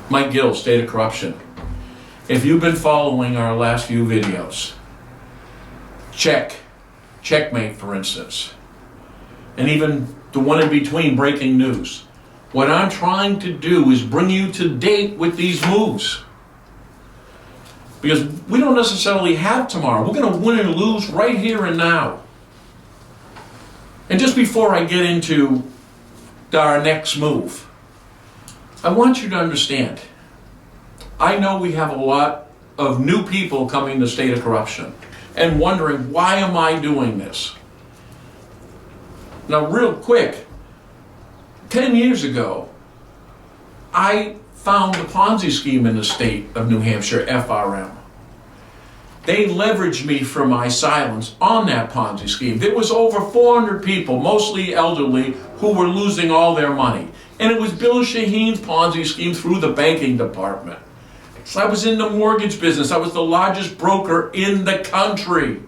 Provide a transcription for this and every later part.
Mike Gill, State of Corruption. If you've been following our last few videos, Checkmate, for instance, and even the one in between, Breaking News. What I'm trying to do is bring you to date with these moves. Because we don't necessarily have tomorrow. We're going to win and lose right here and now. And just before I get into our next move, I want you to understand, I know we have a lot of new people coming to State of Corruption and wondering, why am I doing this? Now, real quick, 10 years ago, I found the Ponzi scheme in the state of New Hampshire, FRM. They leveraged me for my silence on that Ponzi scheme. There was over 400 people, mostly elderly, who were losing all their money. And it was Bill Shaheen's Ponzi scheme through the banking department. So I was in the mortgage business. I was the largest broker in the country.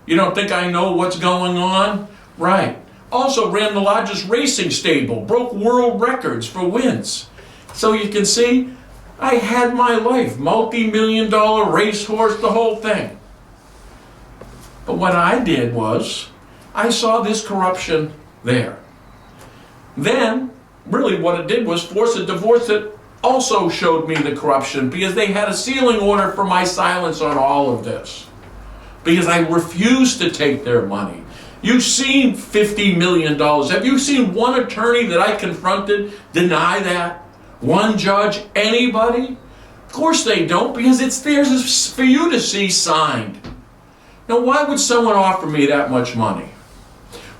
You don't think I know what's going on? Right. Also ran the largest racing stable, broke world records for wins. So you can see, I had my life, multi-million-dollar racehorse, the whole thing. But what I did was, I saw this corruption there. Then, really what it did was force a divorce that also showed me the corruption, because they had a sealing order for my silence on all of this. Because I refused to take their money. You've seen $50 million. Have you seen one attorney that I confronted deny that? One judge? Anybody? Of course they don't, because it's theirs for you to see signed. Now, why would someone offer me that much money?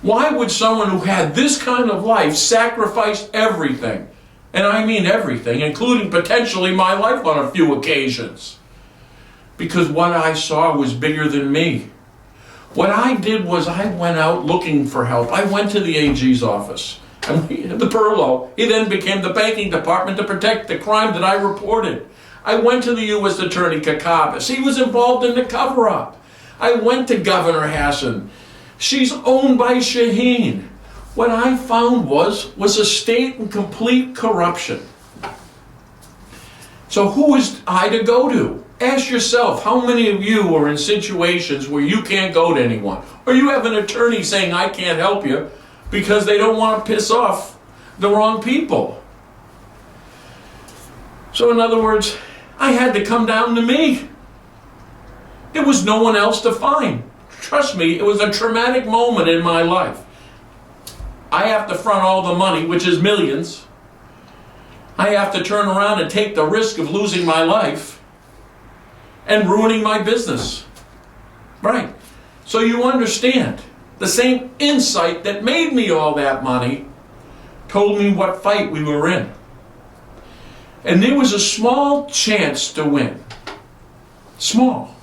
Why would someone who had this kind of life sacrifice everything? And I mean everything, including potentially my life on a few occasions. Because what I saw was bigger than me. What I did was I went out looking for help. I went to the AG's office, and the Perlo. He then became the banking department to protect the crime that I reported. I went to the U.S. Attorney Kakavas. He was involved in the cover-up. I went to Governor Hassan. She's owned by Shaheen. What I found was a state in complete corruption. So who was I to go to? Ask yourself, how many of you are in situations where you can't go to anyone? Or you have an attorney saying, I can't help you, because they don't want to piss off the wrong people. So in other words, I had to come down to me. There was no one else to find. Trust me, it was a traumatic moment in my life. I have to front all the money, which is millions. I have to turn around and take the risk of losing my life and ruining my business. Right. So you understand, the same insight that made me all that money told me what fight we were in. And there was a small chance to win. Small.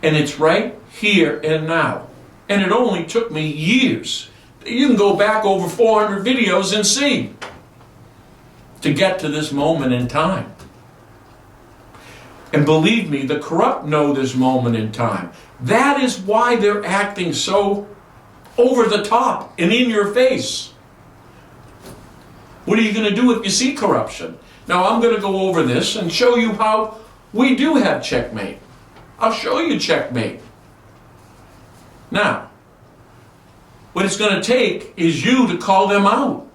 And it's right here and now. And it only took me years. You can go back over 400 videos and see, to get to this moment in time. And believe me, the corrupt know this moment in time. That is why they're acting so over the top and in your face. What are you going to do if you see corruption? Now, I'm going to go over this and show you how we do have checkmate. I'll show you checkmate. Now, what it's going to take is you to call them out.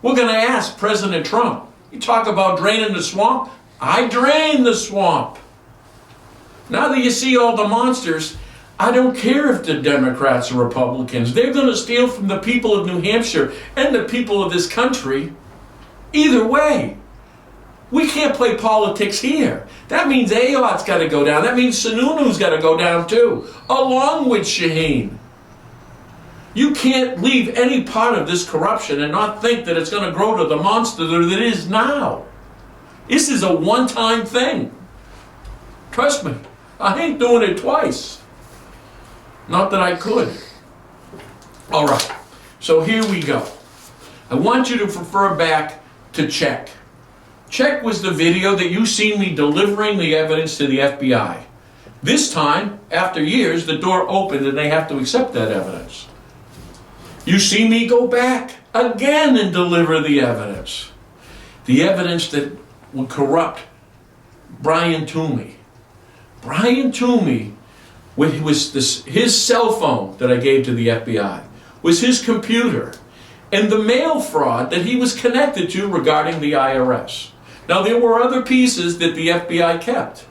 We're going to ask President Trump, you talk about draining the swamp? I drain the swamp. Now that you see all the monsters, I don't care if the Democrats or Republicans. They're going to steal from the people of New Hampshire and the people of this country. Either way. We can't play politics here. That means Ayot's got to go down. That means Sununu's got to go down too, along with Shaheen. You can't leave any part of this corruption and not think that it's going to grow to the monster that it is now. This is a one-time thing. Trust me, I ain't doing it twice. Not that I could. All right, so here we go. I want you to refer back to Check. Check was the video that you seen me delivering the evidence to the FBI. This time, after years, the door opened and they have to accept that evidence. You see me go back again and deliver the evidence. The evidence that would corrupt Brian Toomey. Brian Toomey, his cell phone that I gave to the FBI, was his computer, and the mail fraud that he was connected to regarding the IRS. Now, there were other pieces that the FBI kept.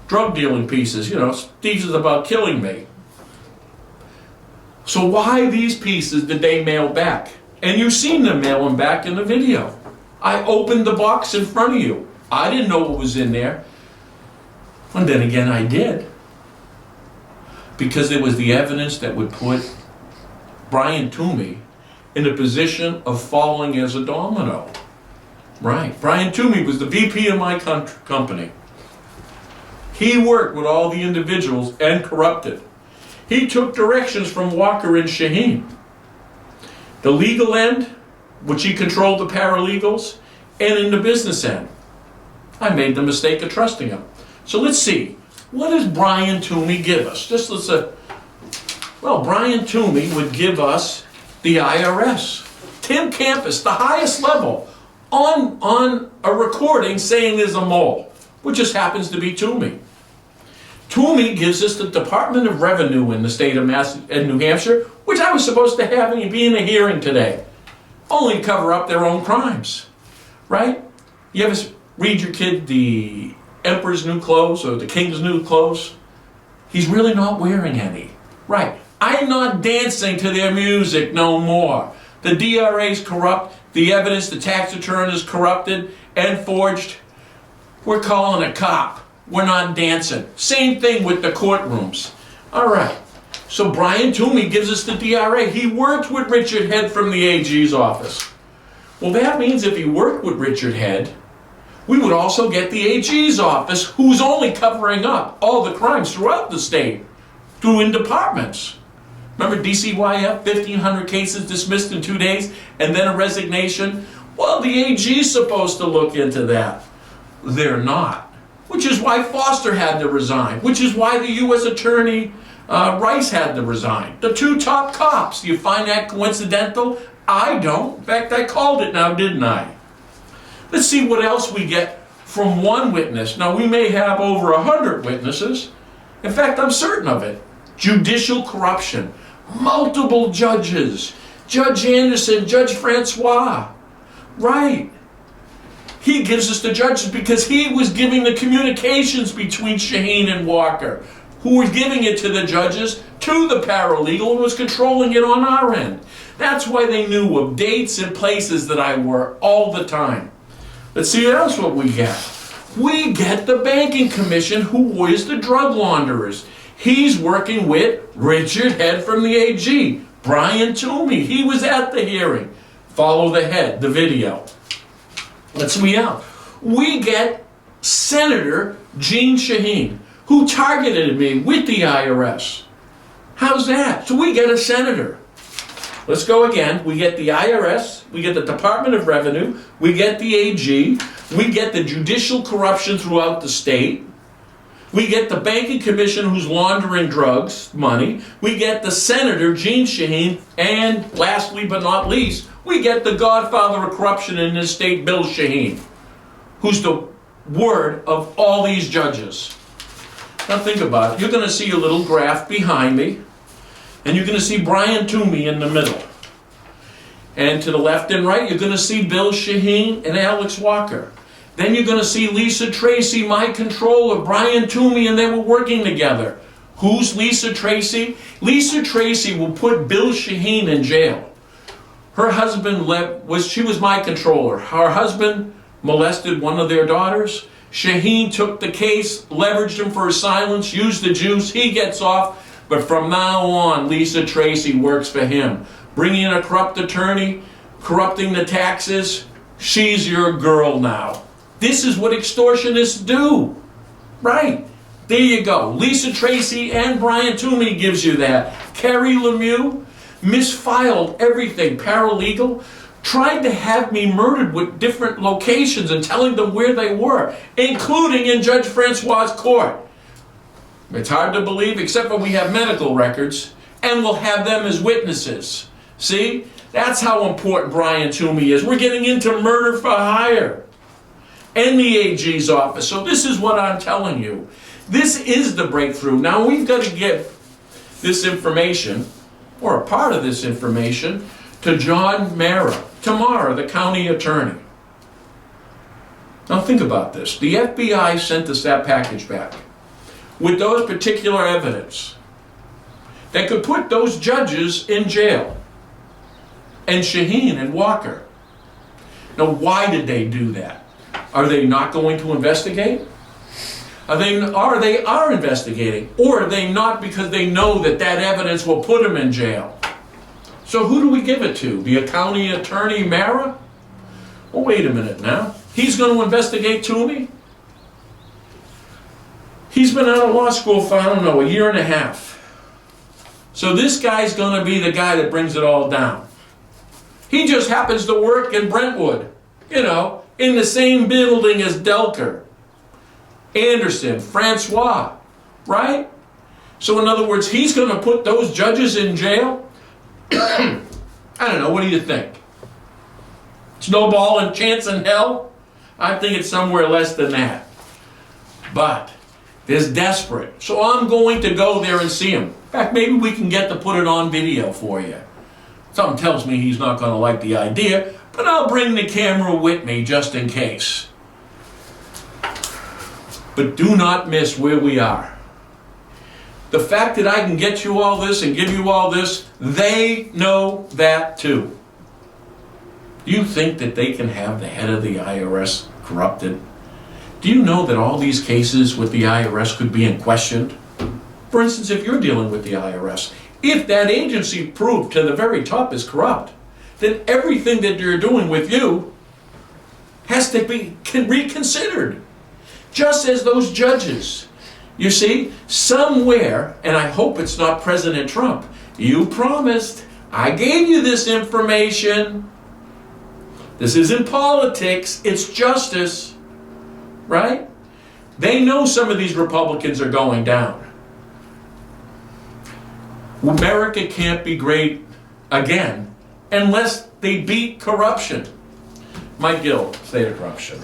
Drug dealing pieces, Steve's is about killing me. So why these pieces did they mail back? And you've seen them mail them back in the video. I opened the box in front of you. I didn't know what was in there. And then again, I did. Because there was the evidence that would put Brian Toomey in a position of falling as a domino. Right. Brian Toomey was the VP of my company. He worked with all the individuals and corrupted. He took directions from Walker and Shaheen. The legal end, which he controlled the paralegals, and in the business end. I made the mistake of trusting him. So let's see. What does Brian Toomey give us? Brian Toomey would give us the IRS. Tim Campus, the highest level, on a recording saying there's a mole, which just happens to be Toomey. Toomey gives us the Department of Revenue in the state of New Hampshire, which I was supposed to have and be in a hearing today, only to cover up their own crimes, right? You ever read your kid the Emperor's New Clothes or the King's New Clothes? He's really not wearing any, right? I'm not dancing to their music no more. The DRA's corrupt, the evidence, the tax return is corrupted and forged. We're calling a cop. We're not dancing. Same thing with the courtrooms. All right. So Brian Toomey gives us the DRA. He worked with Richard Head from the AG's office. Well, that means if he worked with Richard Head, we would also get the AG's office, who's only covering up all the crimes throughout the state, in departments. Remember DCYF, 1,500 cases dismissed in 2 days, and then a resignation? Well, the AG's supposed to look into that. They're not. Which is why Foster had to resign. Which is why the U.S. Attorney Rice had to resign. The two top cops. Do you find that coincidental? I don't. In fact, I called it now, didn't I? Let's see what else we get from one witness. Now, we may have over 100 witnesses. In fact, I'm certain of it. Judicial corruption. Multiple judges. Judge Anderson, Judge Francois. Right. He gives us the judges because he was giving the communications between Shaheen and Walker, who was giving it to the judges, to the paralegal, and was controlling it on our end. That's why they knew of dates and places that I were all the time. Let's see what we get. We get the Banking Commission, who is the drug launderers. He's working with Richard Head from the AG, Brian Toomey. He was at the hearing. Follow the head, the video. Let's see out. We get Senator Jeanne Shaheen, who targeted me with the IRS. How's that? So we get a senator. Let's go again. We get the IRS, we get the Department of Revenue, we get the AG, we get the judicial corruption throughout the state, we get the Banking Commission who's laundering drugs, money, we get the Senator Jeanne Shaheen, and lastly but not least, we get the godfather of corruption in this state, Bill Shaheen, who's the word of all these judges. Now think about it. You're going to see a little graph behind me, and you're going to see Brian Toomey in the middle. And to the left and right, you're going to see Bill Shaheen and Alex Walker. Then you're going to see Lisa Tracy, my controller, Brian Toomey, and they were working together. Who's Lisa Tracy? Lisa Tracy will put Bill Shaheen in jail. Her husband she was my controller. Her husband molested one of their daughters. Shaheen took the case, leveraged him for his silence, used the juice. He gets off. But from now on, Lisa Tracy works for him. Bringing in a corrupt attorney, corrupting the taxes. She's your girl now. This is what extortionists do. Right. There you go. Lisa Tracy and Brian Toomey gives you that. Carrie Lemieux misfiled everything. Paralegal. Tried to have me murdered with different locations and telling them where they were, including in Judge Francois' court. It's hard to believe, except for we have medical records, and we'll have them as witnesses. See? That's how important Brian Toomey is. We're getting into murder for hire. and the AG's office. So this is what I'm telling you. This is the breakthrough. Now we've got to get this information, or a part of this information, to John Mara tomorrow, the county attorney. Now think about this. The FBI sent us that package back with those particular evidence that could put those judges in jail, and Shaheen and Walker. Now why did they do that? Are they not going to investigate? They are investigating, or are they not because they know that that evidence will put them in jail? So who do we give it to? The county attorney, Mara? Well, wait a minute now. He's going to investigate Toomey? He's been out of law school for, I don't know, a year and a half. So this guy's going to be the guy that brings it all down. He just happens to work in Brentwood, in the same building as Delker, Anderson, Francois, right? So in other words, he's going to put those judges in jail? I don't know, what do you think? Snowball and chance in hell? I think it's somewhere less than that. But there's desperate. So I'm going to go there and see him. In fact, maybe we can get to put it on video for you. Something tells me he's not going to like the idea, but I'll bring the camera with me just in case. But do not miss where we are. The fact that I can get you all this and give you all this, they know that too. Do you think that they can have the head of the IRS corrupted? Do you know that all these cases with the IRS could be in question? For instance, if you're dealing with the IRS, if that agency proved to the very top is corrupt, then everything that you're doing with you has to be reconsidered. Just as those judges. You see, somewhere, and I hope it's not President Trump, you promised, I gave you this information. This isn't politics, it's justice, right? They know some of these Republicans are going down. America can't be great again unless they beat corruption. Mike Gill, State of Corruption.